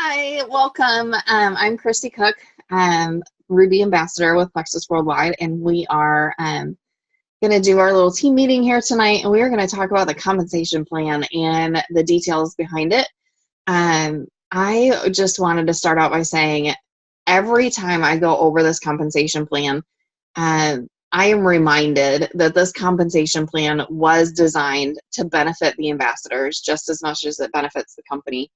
Hi, welcome. I'm Christy Cook, Ruby Ambassador with Plexus Worldwide, and we are going to do our little team meeting here tonight, and we are going to talk about the compensation plan and the details behind it. I just wanted to start out by saying every time I go over this compensation plan, I am reminded that this compensation plan was designed to benefit the ambassadors just as much as it benefits the company.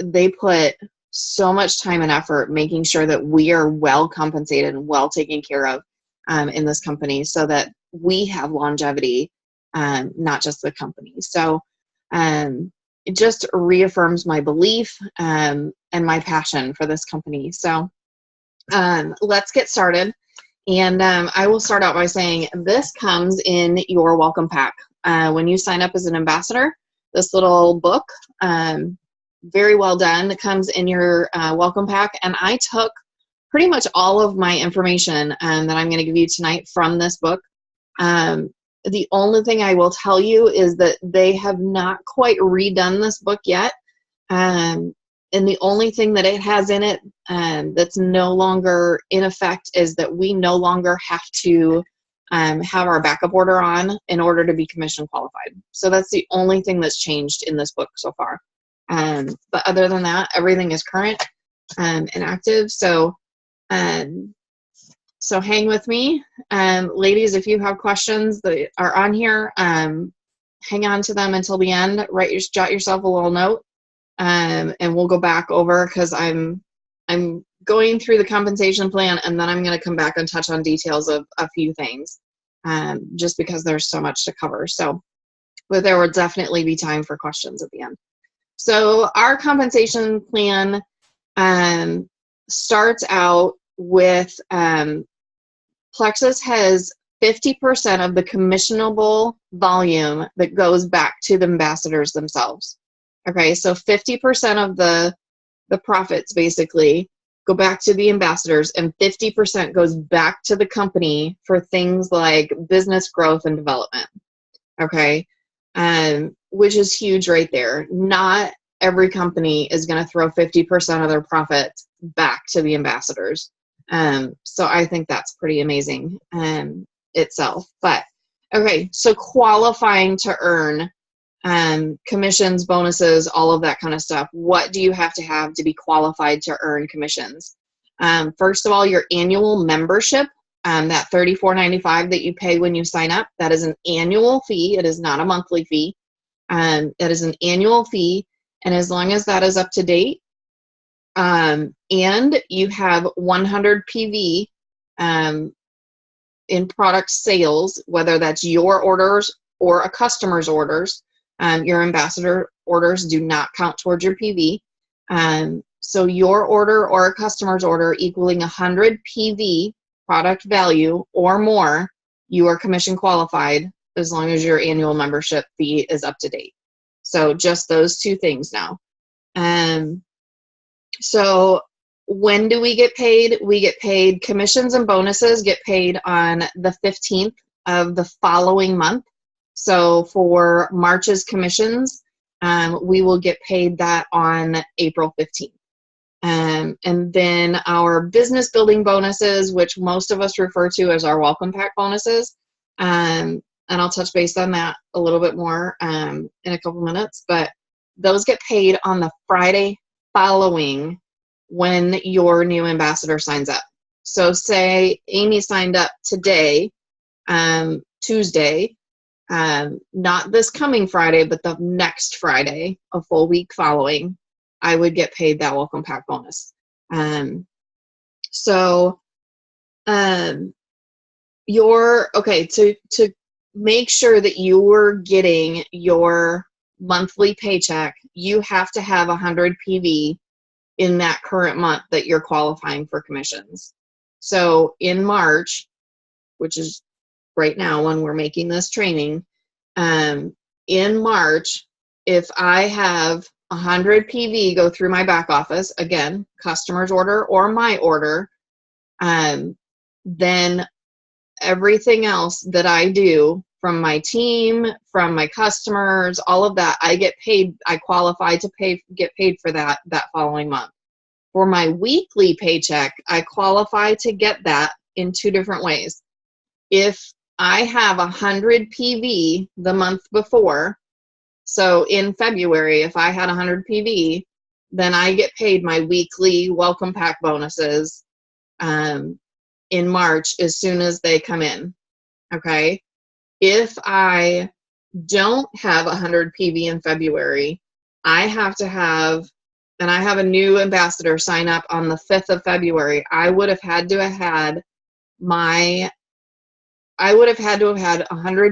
They put so much time and effort making sure that we are well compensated and well taken care of in this company so that we have longevity, not just the company. So it just reaffirms my belief and my passion for this company. So let's get started. And I will start out by saying this comes in your welcome pack. When you sign up as an ambassador, this little book, very well done, comes in your welcome pack. And I took pretty much all of my information that I'm going to give you tonight from this book. The only thing I will tell you is that they have not quite redone this book yet. And the only thing that it has in it that's no longer in effect is that we no longer have to have our backup order on in order to be commission qualified. So that's the only thing that's changed in this book so far. But other than that, everything is current and active. So hang with me. Ladies, if you have questions that are on here, hang on to them until the end. Jot yourself a little note. And we'll go back over because I'm going through the compensation plan, and then I'm going to come back and touch on details of a few things, just because there's so much to cover. So, but there will definitely be time for questions at the end. So our compensation plan starts out with Plexus has 50% of the commissionable volume that goes back to the ambassadors themselves. Okay, so 50% of the profits basically go back to the ambassadors, and 50% goes back to the company for things like business growth and development. Okay, which is huge right there. Not every company is going to throw 50% of their profits back to the ambassadors. So I think that's pretty amazing itself. But okay, so qualifying to earn commissions, bonuses, all of that kind of stuff. What do you have to be qualified to earn commissions? First of all, your annual membership, that $34.95 that you pay when you sign up, that is an annual fee. It is not a monthly fee. It is an annual fee. And as long as that is up to date, and you have 100 PV in product sales, whether that's your orders or a customer's orders, your ambassador orders do not count towards your PV. So your order or a customer's order equaling 100 PV product value or more, you are commission qualified as long as your annual membership fee is up to date. So just those two things now. So when do we get paid? We get paid, commissions and bonuses get paid on the 15th of the following month. So for March's commissions, we will get paid that on April 15th. And then our business building bonuses, which most of us refer to as our welcome pack bonuses, and I'll touch base on that a little bit more in a couple minutes, but those get paid on the Friday following when your new ambassador signs up. So say Amy signed up today, Tuesday, not this coming Friday, but the next Friday, a full week following, I would get paid that welcome pack bonus. To make sure that you're getting your monthly paycheck, you have to have 100 PV in that current month that you're qualifying for commissions. So in March, which is right now when we're making this training, in March, if I have 100 PV go through my back office, again, customer's order or my order, then everything else that I do from my team, from my customers, all of that. I get paid. I qualify to get paid for that following month. For my weekly paycheck, I qualify to get that in two different ways. If I have 100 PV the month before, so in February, if I had 100 PV, then I get paid my weekly welcome pack bonuses in March as soon as they come in, okay? If I don't have 100 PV in February, I have to have, and I have a new ambassador sign up on the 5th of February, I would have had to have had 100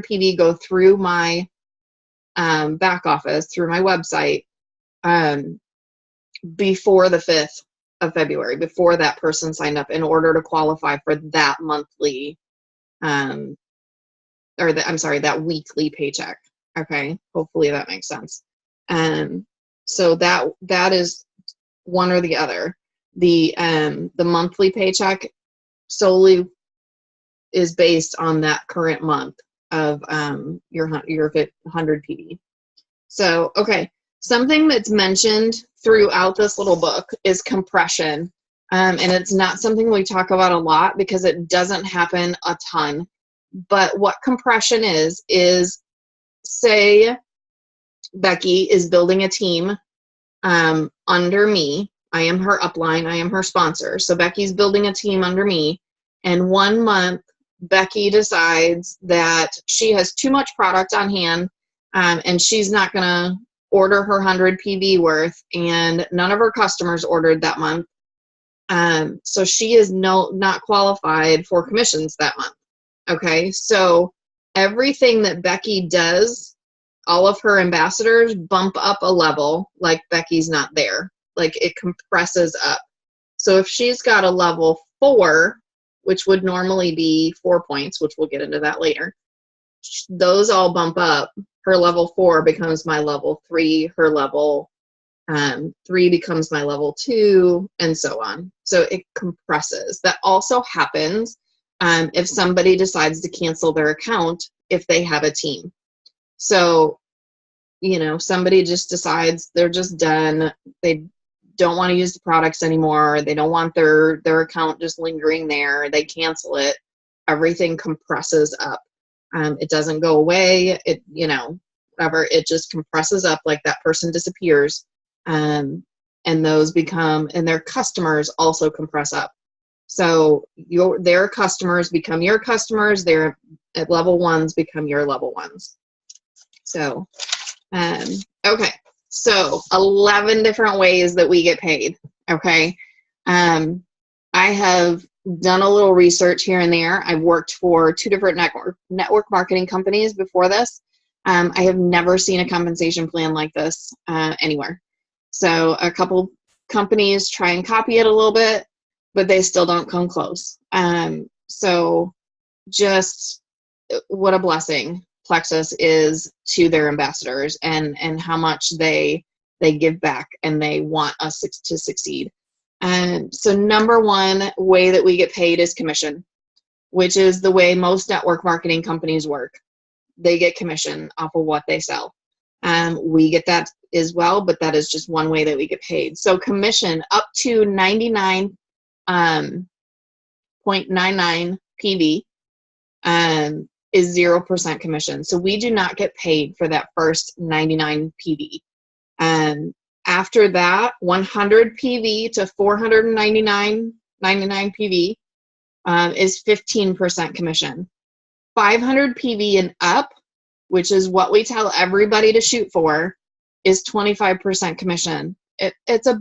PV go through my back office, through my website, before the 5th of February, before that person signed up, in order to qualify for that monthly, that weekly paycheck. Okay, hopefully that makes sense. So that is one or the other. The monthly paycheck solely is based on that current month of your 100 PV. So, okay, something that's mentioned throughout this little book is compression. And it's not something we talk about a lot because it doesn't happen a ton. But what compression is say Becky is building a team under me. I am her upline. I am her sponsor. So Becky's building a team under me. And one month, Becky decides that she has too much product on hand and she's not going to order her 100 PV worth, and none of her customers ordered that month. So she is not qualified for commissions that month. Okay, so everything that Becky does, all of her ambassadors bump up a level like Becky's not there. Like it compresses up. So if she's got a level 4, which would normally be 4 points, which we'll get into that later, those all bump up. Her level 4 becomes my level 3. Her level 3 becomes my level 2, and so on. So it compresses. That also happens if somebody decides to cancel their account if they have a team. So, somebody just decides they're just done. They don't want to use the products anymore. They don't want their account just lingering there. They cancel it. Everything compresses up. It doesn't go away. Whatever. It just compresses up like that person disappears. And those become, and their customers also compress up. So their customers become your customers. Their at level 1s become your level 1s. So, okay. So 11 different ways that we get paid. Okay. I have done a little research here and there. I've worked for 2 different network marketing companies before this. I have never seen a compensation plan like this anywhere. So a couple companies try and copy it a little bit, but they still don't come close. So just what a blessing Plexus is to their ambassadors, and how much they give back and they want us to succeed. So number 1 way that we get paid is commission, which is the way most network marketing companies work. They get commission off of what they sell. We get that as well, but that is just one way that we get paid. So commission up to 99.99 PV is 0% commission. So we do not get paid for that first 99 PV. After that, 100 PV to 499.99 PV is 15% commission. 500 PV and up, which is what we tell everybody to shoot for, is 25% commission. It's a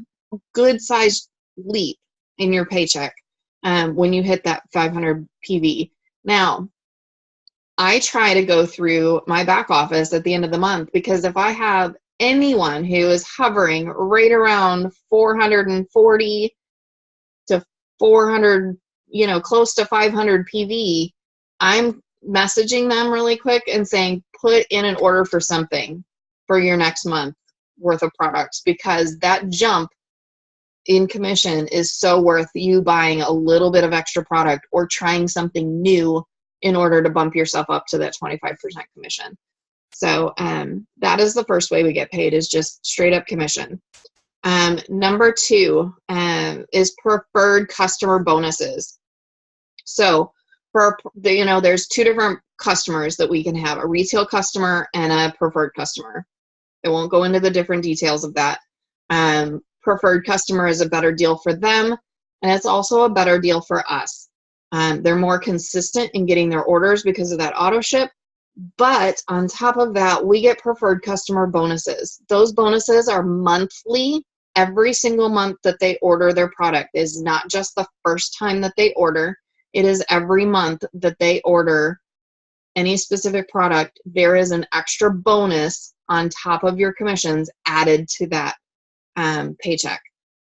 good sized leap in your paycheck when you hit that 500 PV. Now, I try to go through my back office at the end of the month, because if I have anyone who is hovering right around 440 to 400, close to 500 PV, I'm messaging them really quick and saying, put in an order for something for your next month worth of products, because that jump in commission is so worth you buying a little bit of extra product or trying something new in order to bump yourself up to that 25% commission. So that is the first way we get paid, is just straight up commission. Number 2 is preferred customer bonuses. So there's 2 different customers that we can have, a retail customer and a preferred customer. I won't go into the different details of that. Preferred customer is a better deal for them, and it's also a better deal for us. They're more consistent in getting their orders because of that auto ship. But on top of that, we get preferred customer bonuses. Those bonuses are monthly. Every single month that they order their product is not just the first time that they order. It is every month that they order any specific product. There is an extra bonus on top of your commissions added to that paycheck.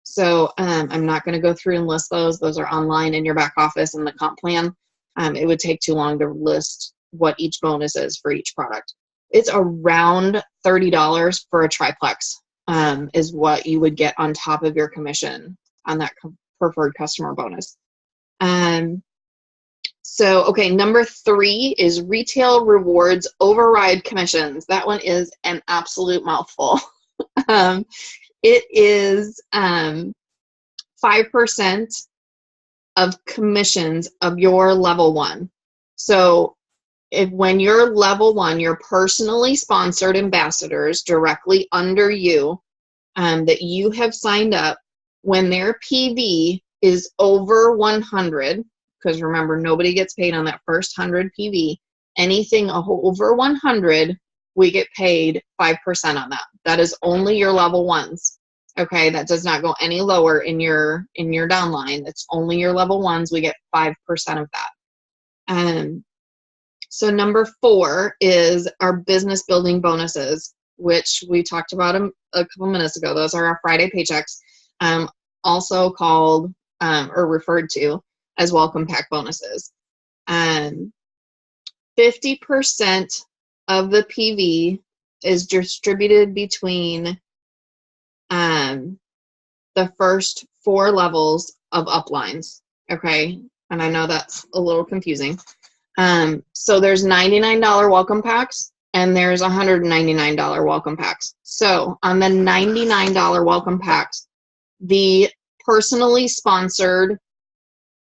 So I'm not going to go through and list those. Those are online in your back office in the comp plan. It would take too long to list what each bonus is for each product. It's around $30 for a triplex is what you would get on top of your commission on that preferred customer bonus. Okay, number 3 is retail rewards override commissions. That one is an absolute mouthful. It is 5% of commissions of your level 1. So when you're level 1, you're personally sponsored ambassadors directly under you that you have signed up, when their PV is over 100, because remember, nobody gets paid on that first 100 PV. Anything over 100, we get paid 5% on that. That is only your level 1s. Okay, that does not go any lower in your downline. It's only your level 1s. We get 5% of that. So number 4 is our business building bonuses, which we talked about a couple minutes ago. Those are our Friday paychecks, also called or referred to as welcome pack bonuses. 50% of the PV is distributed between the first 4 levels of uplines. Okay, and I know that's a little confusing. So there's $99 welcome packs and there's $199 welcome packs. So on the $99 welcome packs, the personally sponsored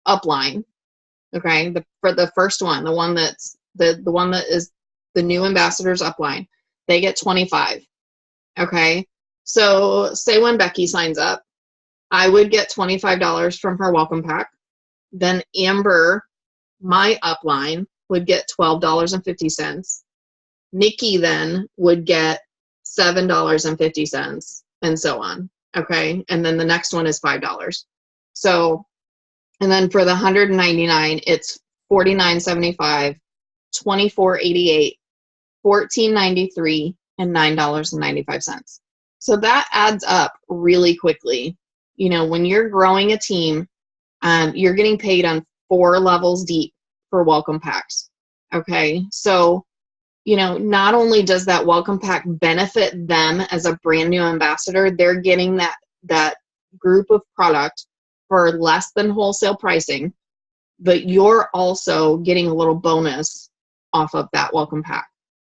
upline, okay, for the first one, the one that's the one that is the new ambassadors upline, they get 25. Okay, so say when Becky signs up, I would get $25 from her welcome pack. Then Amber, my upline, would get $12.50. Nikki then would get $7.50, and so on. Okay, and then the next one is $5. So, and then for the $199, it's $49.75, $24.88, $14.93, and $9.95. So that adds up really quickly. You know, when you're growing a team, you're getting paid on 4 levels deep for welcome packs. Okay, so you know, not only does that welcome pack benefit them as a brand new ambassador, they're getting that group of product for less than wholesale pricing, but you're also getting a little bonus off of that welcome pack.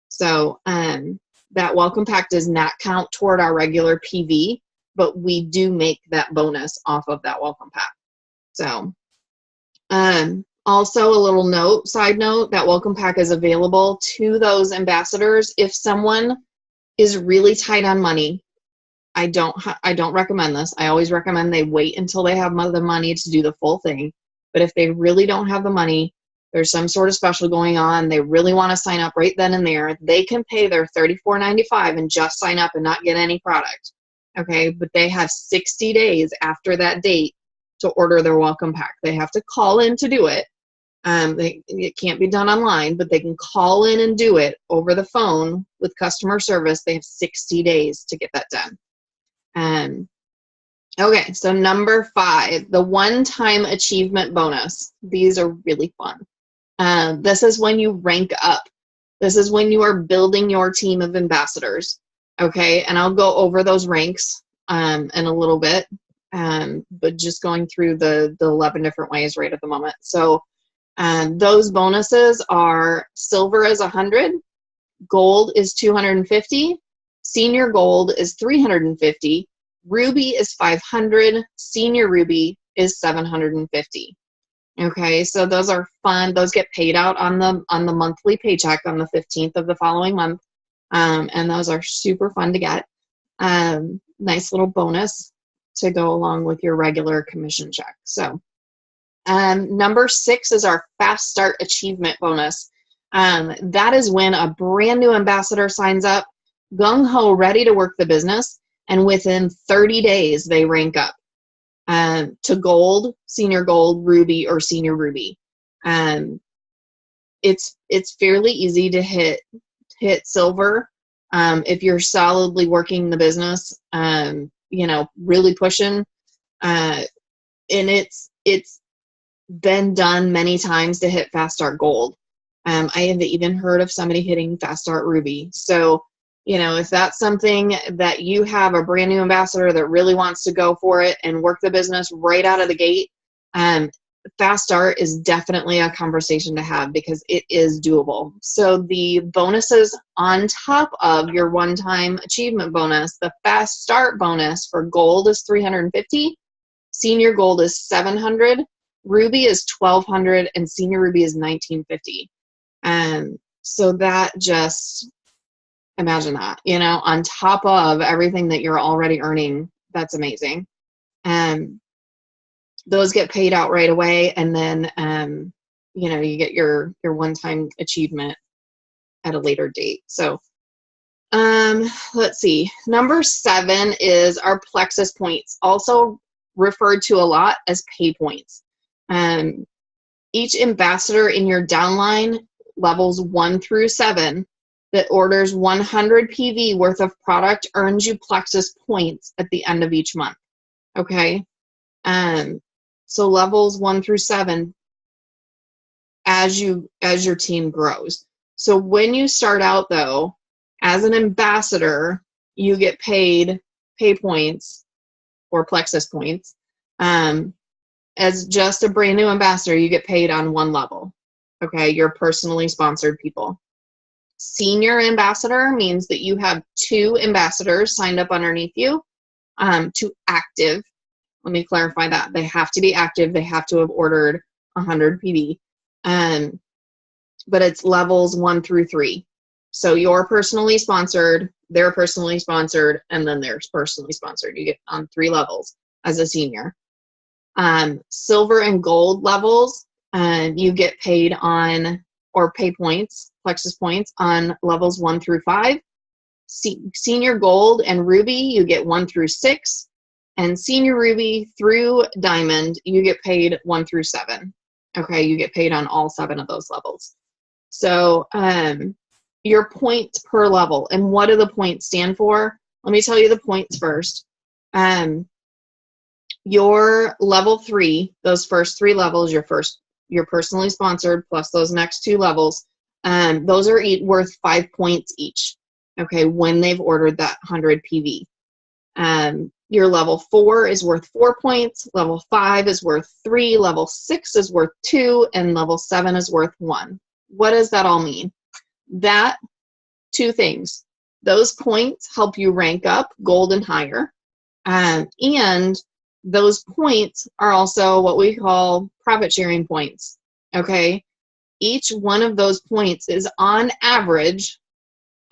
So that welcome pack does not count toward our regular PV, but we do make that bonus off of that welcome pack. So also a little side note, that welcome pack is available to those ambassadors if someone is really tight on money. I don't recommend this. I always recommend they wait until they have the money to do the full thing. But if they really don't have the money, there's some sort of special going on, they really want to sign up right then and there, they can pay their $34.95 and just sign up and not get any product. Okay, but they have 60 days after that date to order their welcome pack. They have to call in to do it. It can't be done online, but they can call in and do it over the phone with customer service. They have 60 days to get that done. Okay, so number 5, the one-time achievement bonus. These are really fun. This is when you rank up. This is when you are building your team of ambassadors. Okay, and I'll go over those ranks in a little bit, but just going through the 11 different ways right at the moment. So Those bonuses are silver is 100, gold is 250, senior gold is 350, ruby is 500, senior ruby is 750. Okay, so those are fun. Those get paid out on the monthly paycheck on the 15th of the following month, and those are super fun to get. Nice little bonus to go along with your regular commission check. So number 6 is our Fast Start Achievement Bonus. That is when a brand new ambassador signs up, gung-ho, ready to work the business, and within 30 days they rank up to gold, senior gold, ruby, or senior ruby. It's fairly easy to hit silver if you're solidly working the business, really pushing. And it's been done many times to hit Fast Start Gold. I have even heard of somebody hitting Fast Start Ruby. So, if that's something that you have a brand new ambassador that really wants to go for it and work the business right out of the gate, Fast Start is definitely a conversation to have because it is doable. So the bonuses on top of your one-time achievement bonus, the Fast Start bonus for gold is 350, senior gold is 700, ruby is 1200, and senior ruby is 1950. So that just, imagine that, on top of everything that you're already earning. That's amazing. Those get paid out right away, and then you get your one-time achievement at a later date. So let's see. Number 7 is our Plexus points, also referred to a lot as pay points. Each ambassador in your downline, levels 1 through 7, that orders 100 PV worth of product earns you Plexus points at the end of each month. Okay? So levels 1 through 7 as your team grows. So when you start out, though, as an ambassador, you get paid pay points or Plexus points. As just a brand new ambassador, you get paid on 1 level. Okay, you're personally sponsored people. Senior ambassador means that you have 2 ambassadors signed up underneath you to active. Let me clarify that. They have to be active. They have to have ordered 100 PV. But it's levels 1 through 3. So you're personally sponsored, they're personally sponsored, and then they're personally sponsored. You get on 3 levels as a senior. Silver and gold levels, you get paid on, or pay points, Plexus points, on levels 1 through 5. Senior gold and ruby, you get 1 through 6. And senior ruby through diamond, you get paid 1 through 7. Okay, you get paid on all 7 of those levels. So your points per level, and what do the points stand for? Let me tell you the points first. Your level 3, those first 3 levels, you're personally sponsored, plus those next 2 levels, those are worth 5 points each. Okay, when they've ordered that 100 PV. Your level 4 is worth 4 points, level 5 is worth 3, level 6 is worth 2, and level 7 is worth 1. What does that all mean? That, 2 things. Those points help you rank up gold and higher, and those points are also what we call profit sharing points. Okay, each one of those points is on average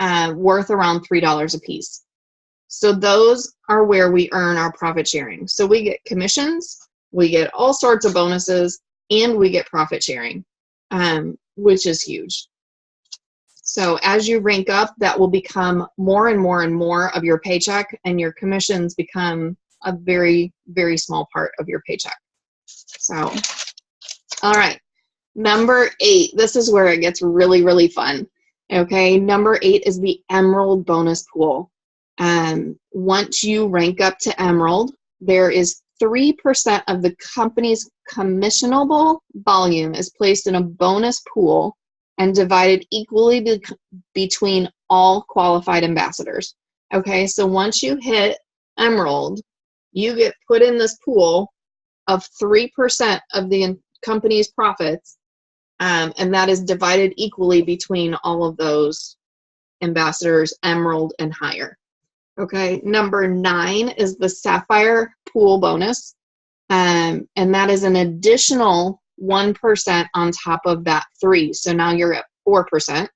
worth around $3 a piece. So those are where we earn our profit sharing. So we get commissions, we get all sorts of bonuses, and we get profit sharing, which is huge. So as you rank up, that will become more and more and more of your paycheck, and your commissions become a very, very small part of your paycheck. So, all right. Number 8, this is where it gets really, really fun. Okay, number 8 is the Emerald bonus pool. Once you rank up to Emerald, there is 3% of the company's commissionable volume is placed in a bonus pool and divided equally between all qualified ambassadors. Okay, so once you hit Emerald, you get put in this pool of 3% of the company's profits, And that is divided equally between all of those ambassadors, emerald and higher. Okay, number 9 is the sapphire pool bonus. And that is an additional 1% on top of that 3. So now you're at 4%.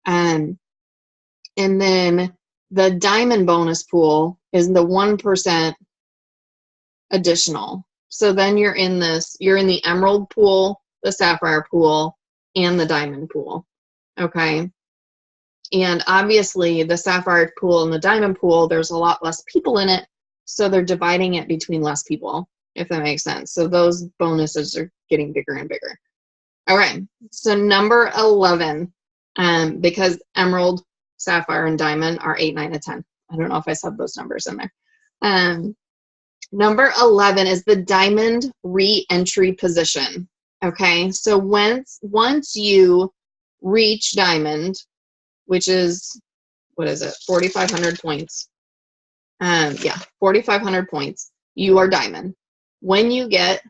And then the diamond bonus pool is the 1% additional. So then you're in the emerald pool, the sapphire pool, and the diamond pool. Okay. And obviously the sapphire pool and the diamond pool, there's a lot less people in it. So they're dividing it between less people, if that makes sense. So those bonuses are getting bigger and bigger. All right. So number 11, because emerald, sapphire, and diamond are 8, 9, and 10. I don't know if I said those numbers in there. Number 11 is the diamond re-entry position. Okay. So once you reach diamond, which is, what is it, 4,500 points. Yeah, 4,500 points, you are diamond. When you get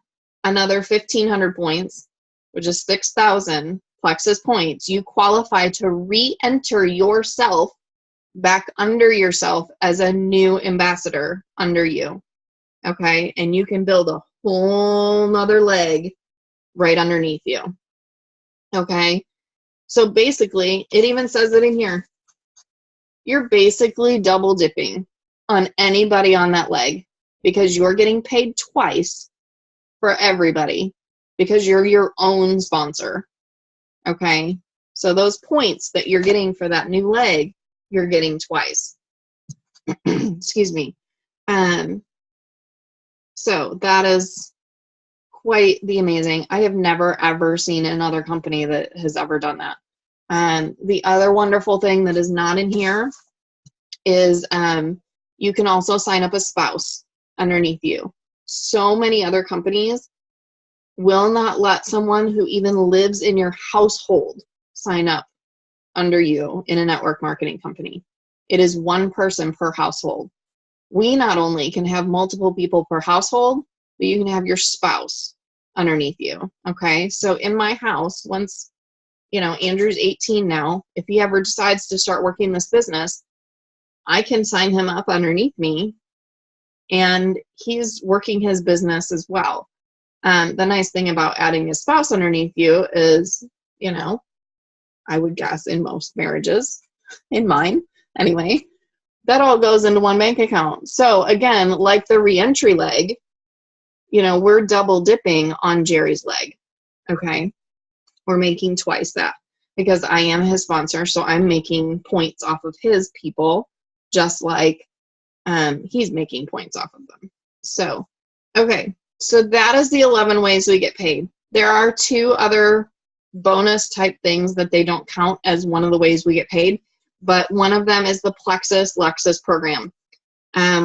another 1,500 points, which is 6,000 Plexus points, you qualify to re-enter yourself back under yourself as a new ambassador under you. Okay, and you can build a whole nother leg right underneath you. Okay, so basically, it even says it in here. You're basically double dipping on anybody on that leg because you're getting paid twice for everybody because you're your own sponsor. Okay, so those points that you're getting for that new leg, you're getting twice. Excuse me. So that is quite the amazing. I have never ever seen another company that has ever done that. The other wonderful thing that is not in here is you can also sign up a spouse underneath you. So many other companies will not let someone who even lives in your household sign up under you in a network marketing company. It is one person per household. We not only can have multiple people per household, but you can have your spouse underneath you. Okay, so in my house, once, you know, Andrew's 18 now, if he ever decides to start working this business, I can sign him up underneath me and he's working his business as well. The nice thing about adding a spouse underneath you is, you know, I would guess in most marriages, in mine anyway, that all goes into one bank account. So again, like the re-entry leg, you know, we're double dipping on Jerry's leg. Okay, we're making twice that because I am his sponsor, so I'm making points off of his people, just like he's making points off of them. So, okay, so that is the 11 ways we get paid. There are 2 other bonus type things that they don't count as one of the ways we get paid, but one of them is the Plexus Lexus program.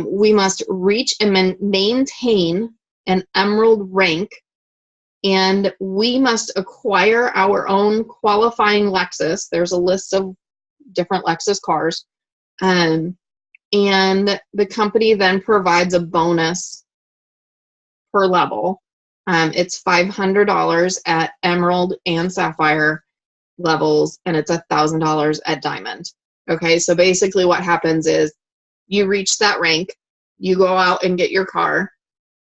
We must reach and maintain an emerald rank, and we must acquire our own qualifying Lexus. There's a list of different Lexus cars. And the company then provides a bonus per level. It's $500 at emerald and sapphire levels, and it's $1,000 at diamond. Okay, so basically what happens is you reach that rank, you go out and get your car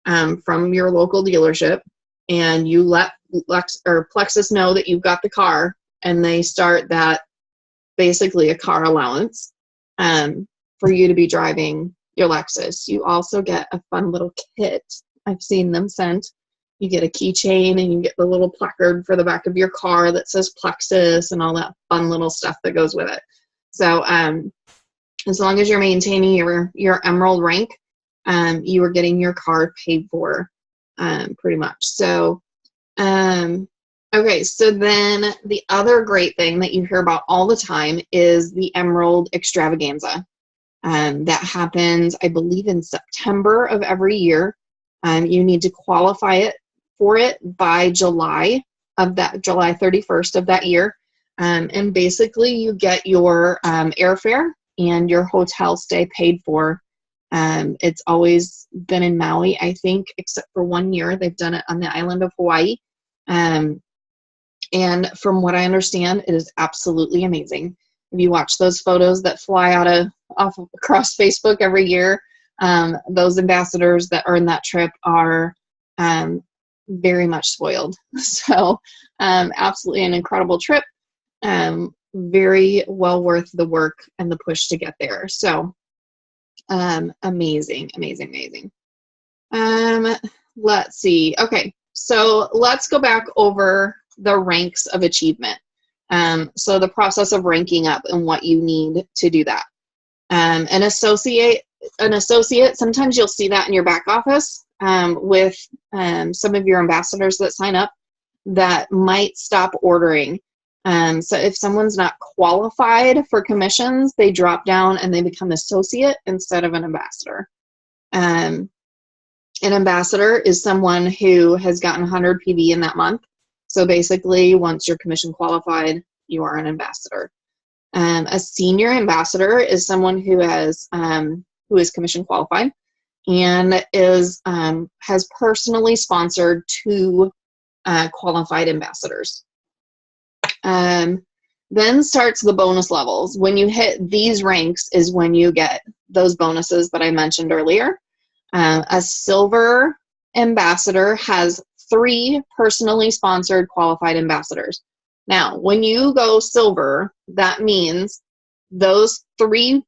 from your local dealership, and you let Plexus know that you've got the car, and they start that basically a car allowance for you to be driving your Lexus. You also get a fun little kit. I've seen them sent. You get a keychain and you get the little placard for the back of your car that says Plexus and all that fun little stuff that goes with it. So as long as you're maintaining your emerald rank, you are getting your car paid for pretty much. So, okay, so then the other great thing that you hear about all the time is the Emerald Extravaganza. That happens, I believe, in September of every year. You need to qualify for it by July 31st of that year. And basically you get your airfare and your hotel stay paid for. It's always been in Maui, I think, except for one year. They've done it on the island of Hawaii. And from what I understand, it is absolutely amazing. If you watch those photos that fly across Facebook every year, those ambassadors that are in that trip are very much spoiled. So absolutely an incredible trip. Very well worth the work and the push to get there. So amazing, amazing, amazing. Let's see. Okay, so let's go back over the ranks of achievement. So the process of ranking up and what you need to do that. An associate, sometimes you'll see that in your back office with some of your ambassadors that sign up that might stop ordering. So if someone's not qualified for commissions, they drop down and they become associate instead of an ambassador. An ambassador is someone who has gotten 100 PV in that month. So basically, once you're commission qualified, you are an ambassador. A senior ambassador is someone who is commission qualified and has personally sponsored 2 qualified ambassadors. Then starts the bonus levels. When you hit these ranks is when you get those bonuses that I mentioned earlier. A silver ambassador has 3 personally sponsored qualified ambassadors. Now, when you go silver, that means those 3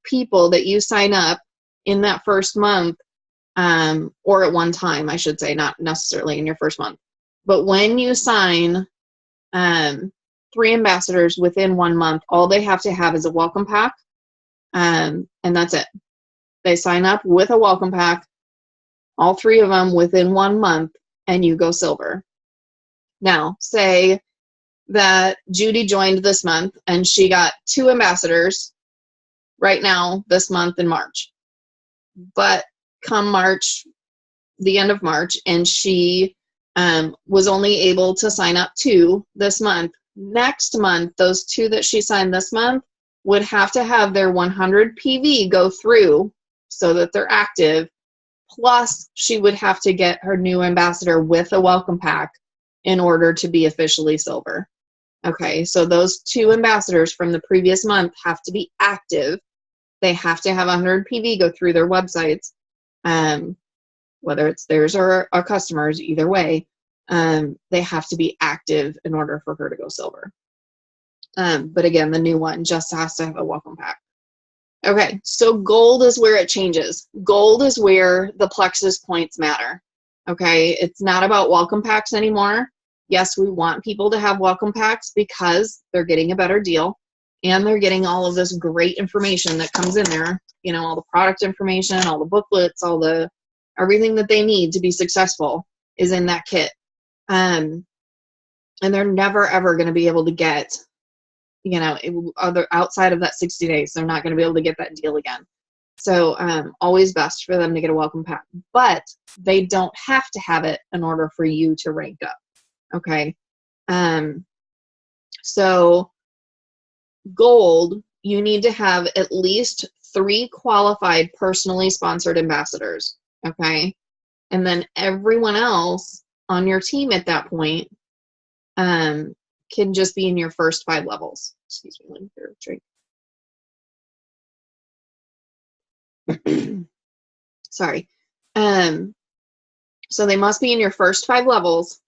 people that you sign up in that first month, or at one time, I should say, not necessarily in your first month, but when you sign 3 ambassadors within 1 month, all they have to have is a welcome pack, and that's it. They sign up with a welcome pack, all 3 of them within 1 month, and you go silver. Now, say that Judy joined this month and she got 2 ambassadors right now this month in March. But come March, the end of March, and she was only able to sign up 2 this month. Next month, those 2 that she signed this month would have to have their 100 PV go through so that they're active. Plus, she would have to get her new ambassador with a welcome pack in order to be officially silver. Okay, so those 2 ambassadors from the previous month have to be active. They have to have 100 PV go through their websites, whether it's theirs or our customers, either way. They have to be active in order for her to go silver. But again, the new one just has to have a welcome pack. Okay, so gold is where it changes. Gold is where the Plexus points matter. Okay, it's not about welcome packs anymore. Yes, we want people to have welcome packs because they're getting a better deal and they're getting all of this great information that comes in there. You know, all the product information, all the booklets, everything that they need to be successful is in that kit. And they're never ever going to be able to get, you know, outside of that 60 days, they're not going to be able to get that deal again. So always best for them to get a welcome pack, but they don't have to have it in order for you to rank up. Okay. So gold, you need to have at least 3 qualified personally sponsored ambassadors. Okay. And then everyone else on your team at that point can just be in your first 5 levels. Excuse me, let me get a drink. Sorry. So they must be in your first 5 levels,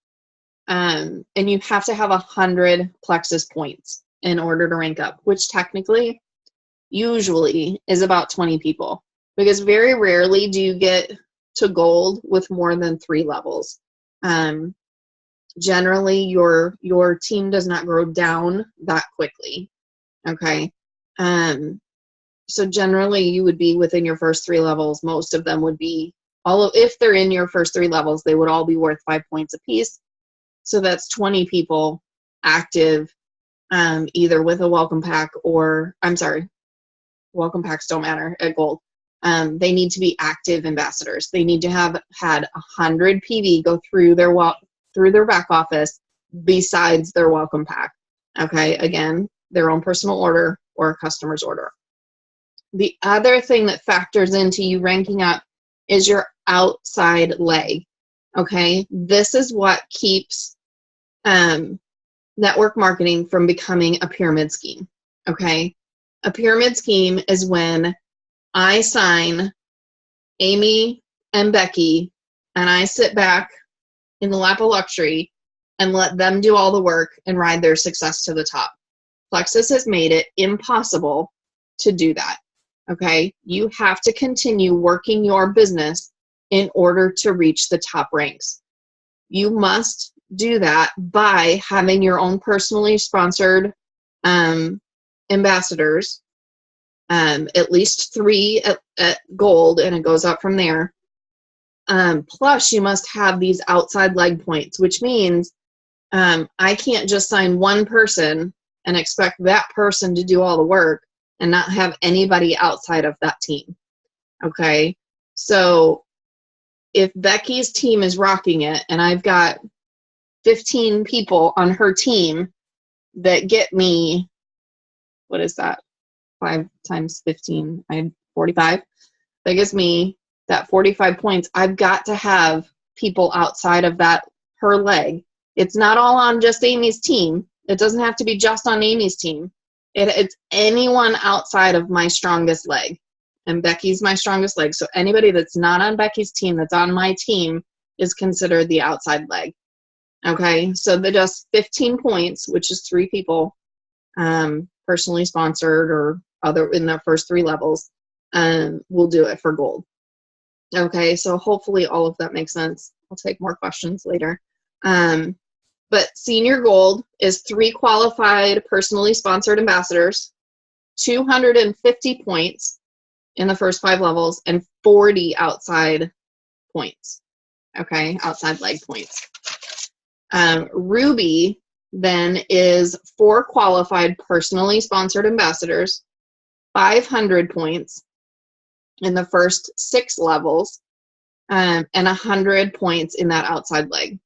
and you have to have 100 Plexus points in order to rank up, which technically, usually, is about 20 people, because very rarely do you get to gold with more than 3 levels. Generally, your team does not grow down that quickly. Okay. So generally, you would be within your first 3 levels. Most of them would be if they're in your first 3 levels, they would all be worth 5 points apiece. So that's 20 people active, either with a welcome pack or, welcome packs don't matter at gold. They need to be active ambassadors. They need to have had 100 PV go through their back office besides their welcome pack. Okay, again, their own personal order or a customer's order. The other thing that factors into you ranking up is your outside leg. Okay, this is what keeps network marketing from becoming a pyramid scheme, okay? A pyramid scheme is when I sign Amy and Becky and I sit back in the lap of luxury and let them do all the work and ride their success to the top. Plexus has made it impossible to do that, okay? You have to continue working your business in order to reach the top ranks. You must do that by having your own personally sponsored ambassadors, at least 3 at gold, and it goes up from there. Plus, you must have these outside leg points, which means I can't just sign one person and expect that person to do all the work and not have anybody outside of that team. Okay? So if Becky's team is rocking it and I've got 15 people on her team that get me, what is that? 5 times 15, I had 45. That gives me that 45 points. I've got to have people outside of that, her leg. It's not all on just Amy's team. It doesn't have to be just on Amy's team. It's anyone outside of my strongest leg. And Becky's my strongest leg. So anybody that's not on Becky's team, that's on my team, is considered the outside leg. Okay, so the just 15 points, which is 3 people, personally sponsored or other in their first 3 levels, will do it for gold. Okay, so hopefully all of that makes sense. I'll take more questions later. But senior gold is 3 qualified personally sponsored ambassadors, 250 points in the first 5 levels, and 40 outside points. Okay, outside leg points. Ruby then is 4 qualified personally sponsored ambassadors, 500 points in the first 6 levels, and 100 points in that outside leg.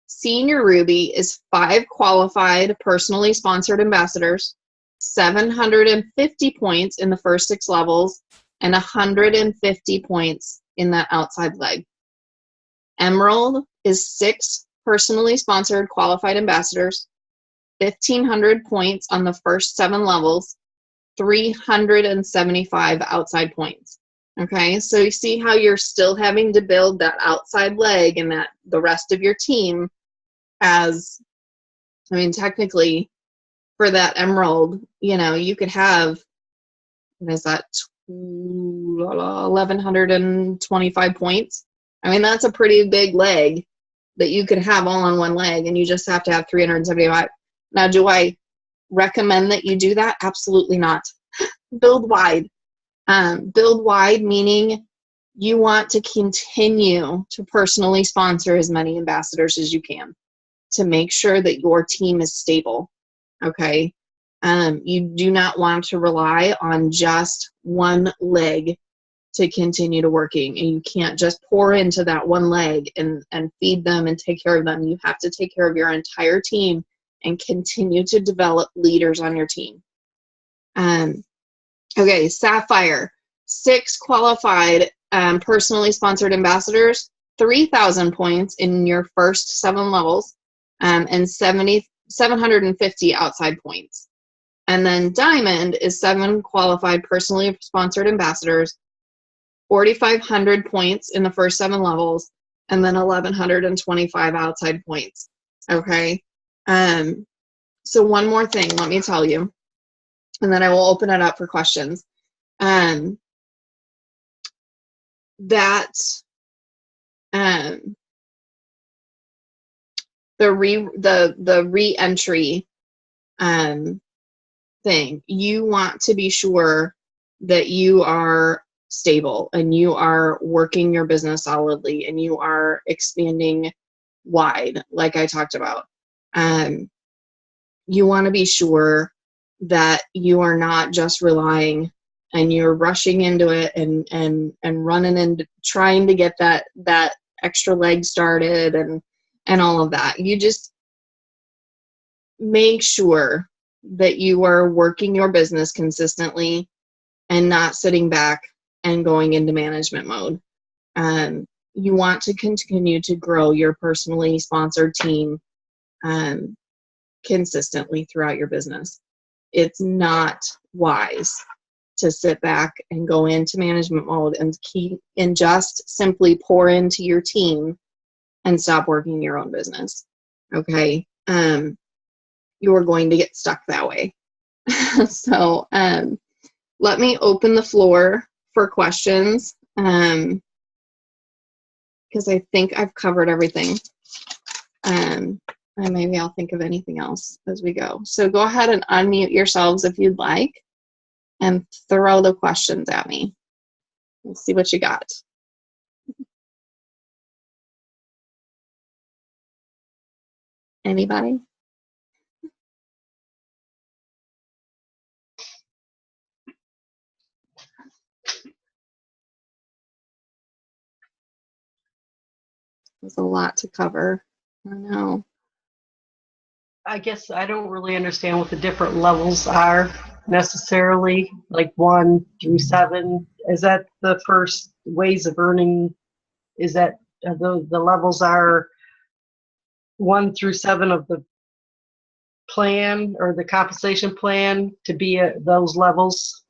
Senior Ruby is 5 qualified personally sponsored ambassadors, 750 points in the first 6 levels, and 150 points in that outside leg. Emerald is 6 personally sponsored qualified ambassadors, 1,500 points on the first 7 levels, 375 outside points. Okay, so you see how you're still having to build that outside leg and that the rest of your team as, I mean, technically for that emerald, you know, you could have, what is that, 1,125 points. I mean, that's a pretty big leg that you could have all on one leg, and you just have to have 375. Now, do I recommend that you do that? Absolutely not. Build wide. Build wide, meaning you want to continue to personally sponsor as many ambassadors as you can to make sure that your team is stable. Okay? You do not want to rely on just one leg to continue to working, and you can't just pour into that one leg and feed them and take care of them. You have to take care of your entire team and continue to develop leaders on your team. Okay, Sapphire, 6 qualified personally sponsored ambassadors, 3,000 points in your first 7 levels, and 750 outside points. And then Diamond is 7 qualified personally sponsored ambassadors, 4,500 points in the first 7 levels, and then 1,125 outside points. Okay. So one more thing, let me tell you, and then I will open it up for questions. The re-entry thing, you want to be sure that you are stable and you are working your business solidly and you are expanding wide, like I talked about. You want to be sure that you are not just relying and you're rushing into it and running and trying to get that extra leg started and all of that. You just make sure that you are working your business consistently and not sitting back and going into management mode. You want to continue to grow your personally sponsored team consistently throughout your business. It's not wise to sit back and go into management mode and just simply pour into your team and stop working your own business. Okay. You're going to get stuck that way. So let me open the floor for questions, because I think I've covered everything. And maybe I'll think of anything else as we go. So go ahead and unmute yourselves if you'd like and throw the questions at me. Let's see what you got. Anybody? There's a lot to cover. I know. I guess I don't really understand what the different levels are necessarily, like 1 through 7. Is that the first ways of earning? Is that the levels are 1 through 7 of the plan or the compensation plan to be at those levels?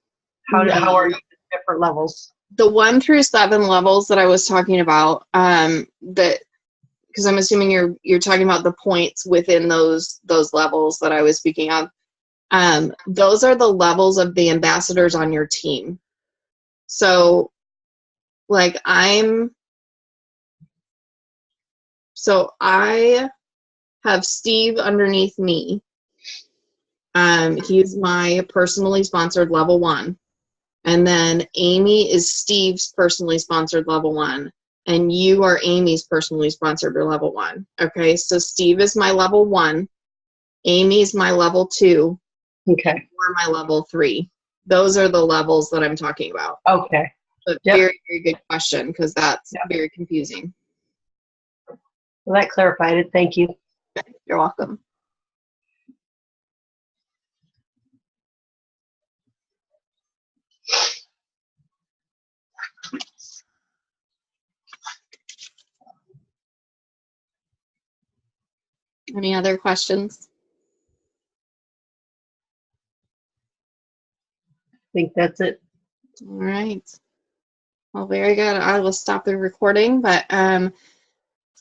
How are you at different levels? The 1 through 7 levels that I was talking about, because I'm assuming you're talking about the points within those levels that I was speaking of. Those are the levels of the ambassadors on your team. So, like I have Steve underneath me. He's my personally sponsored level 1. And then Amy is Steve's personally sponsored level 1. And you are Amy's personally sponsored level 1. Okay, so Steve is my level 1. Amy's my level 2. Okay. Or my level 3. Those are the levels that I'm talking about. Okay. But very, very good question, because that's very confusing. Well, that clarified it. Thank you. You're welcome. Any other questions? I think that's it. All right. Well, very good. I will stop the recording, but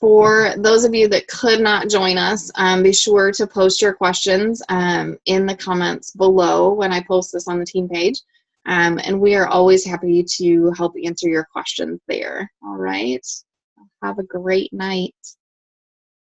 for those of you that could not join us, be sure to post your questions in the comments below when I post this on the team page. And we are always happy to help answer your questions there. All right. Have a great night.